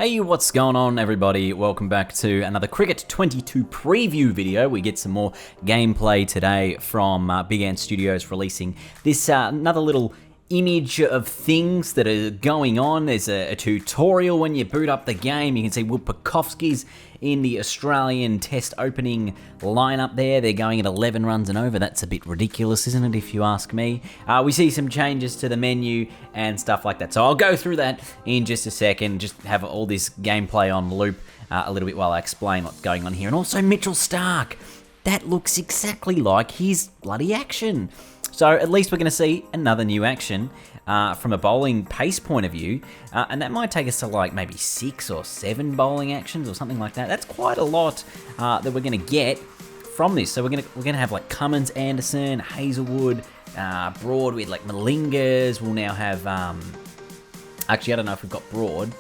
Hey, what's going on everybody? Welcome back to another Cricket22 preview video. We get some more gameplay today from Big Ant Studios releasing this another little image of things that are going on. There's a tutorial when you boot up the game. You can see Will Pucovski's in the Australian Test opening lineup there. They're going at 11 runs and over. That's a bit ridiculous, isn't it, if you ask me? We see some changes to the menu and stuff like that. So I'll go through that in just a second, just have all this gameplay on loop a little bit while I explain what's going on here. And also Mitchell Starc. That looks exactly like his bloody action. So at least we're going to see another new action from a bowling pace point of view, and that might take us to like maybe 6 or 7 bowling actions or something like that. That's quite a lot that we're going to get from this. So we're going to have like Cummins, Anderson, Hazelwood, Broad with like Malingas. We'll now have actually I don't know if we've got Broad.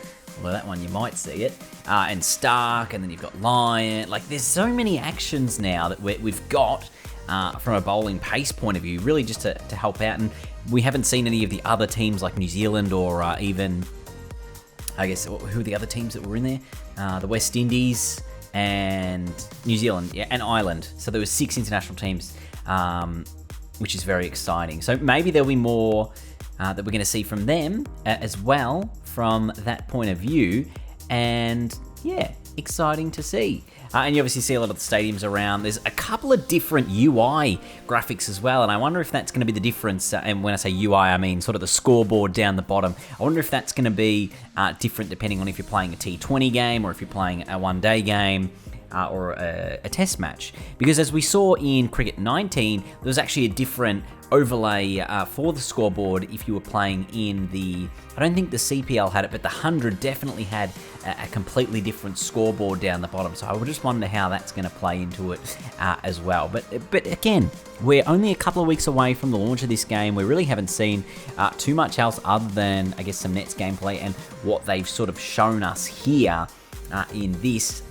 Well, that one you might see it, and Starc, and then you've got Lyon. Like there's so many actions now that we've got. From a bowling pace point of view, really just to help out. And we haven't seen any of the other teams like New Zealand or even, I guess, who are the other teams that were in there? The West Indies and New Zealand, yeah, and Ireland. So there were 6 international teams, which is very exciting. So maybe there'll be more that we're going to see from them as well from that point of view. And yeah, exciting to see. And you obviously see a lot of the stadiums around. There's a couple of different UI graphics as well, and I wonder if that's going to be the difference. And when I say UI, I mean sort of the scoreboard down the bottom. I wonder if that's going to be different depending on if you're playing a T20 game or if you're playing a one-day game. Or a test match, because as we saw in Cricket19, there was actually a different overlay for the scoreboard if you were playing in the, I don't think the CPL had it, but the 100 definitely had a completely different scoreboard down the bottom. So I would just wonder how that's going to play into it as well. But again, we're only a couple of weeks away from the launch of this game. We really haven't seen too much else other than, I guess, some Nets gameplay and what they've sort of shown us here in this.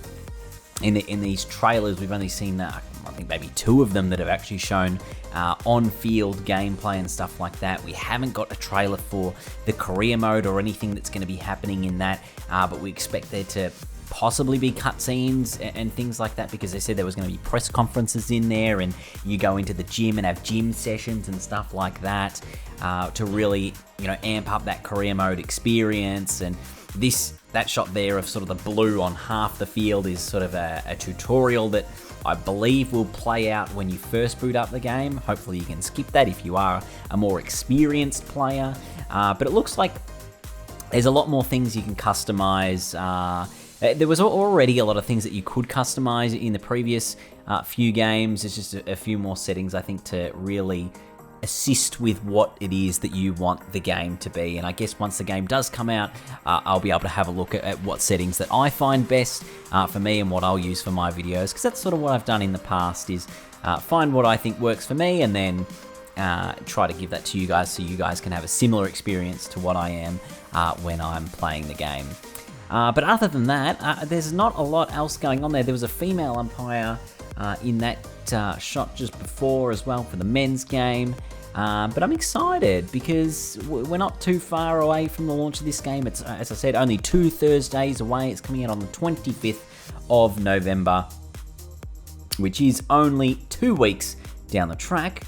In these trailers, we've only seen, I think, maybe 2 of them that have actually shown on-field gameplay and stuff like that. We haven't got a trailer for the career mode or anything that's going to be happening in that, but we expect there to possibly be cutscenes and things like that, because they said there was going to be press conferences in there, and you go into the gym and have gym sessions and stuff like that to really, amp up that career mode experience. And that shot there of sort of the blue on half the field is sort of a tutorial that I believe will play out when you first boot up the game. Hopefully you can skip that if you are a more experienced player. But it looks like there's a lot more things you can customize. There was already a lot of things that you could customize in the previous few games. There's just a few more settings, I think, to really assist with what it is that you want the game to be. And I guess once the game does come out, I'll be able to have a look at what settings that I find best for me and what I'll use for my videos, because that's sort of what I've done in the past, is find what I think works for me and then try to give that to you guys so you guys can have a similar experience to what I am when I'm playing the game. But other than that, there's not a lot else going on there. There was a female umpire in that shot just before as well for the men's game. But I'm excited because we're not too far away from the launch of this game. It's, as I said, only 2 Thursdays away. It's coming out on the 25th of November, which is only 2 weeks down the track.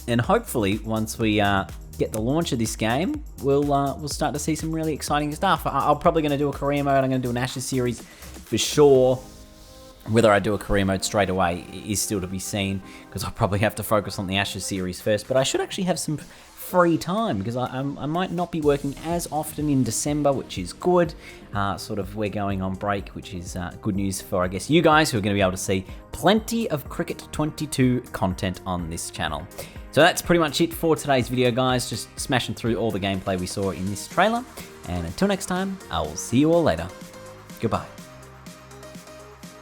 And hopefully, once we get the launch of this game, we'll start to see some really exciting stuff. I'm probably going to do a career mode. I'm going to do an Ashes series for sure. Whether I do a career mode straight away is still to be seen, because I'll probably have to focus on the Ashes series first. But I should actually have some free time, because I might not be working as often in December, which is good. Sort of we're going on break, which is good news for, I guess, you guys who are going to be able to see plenty of Cricket22 content on this channel. So that's pretty much it for today's video, guys. Just smashing through all the gameplay we saw in this trailer. And until next time, I will see you all later. Goodbye.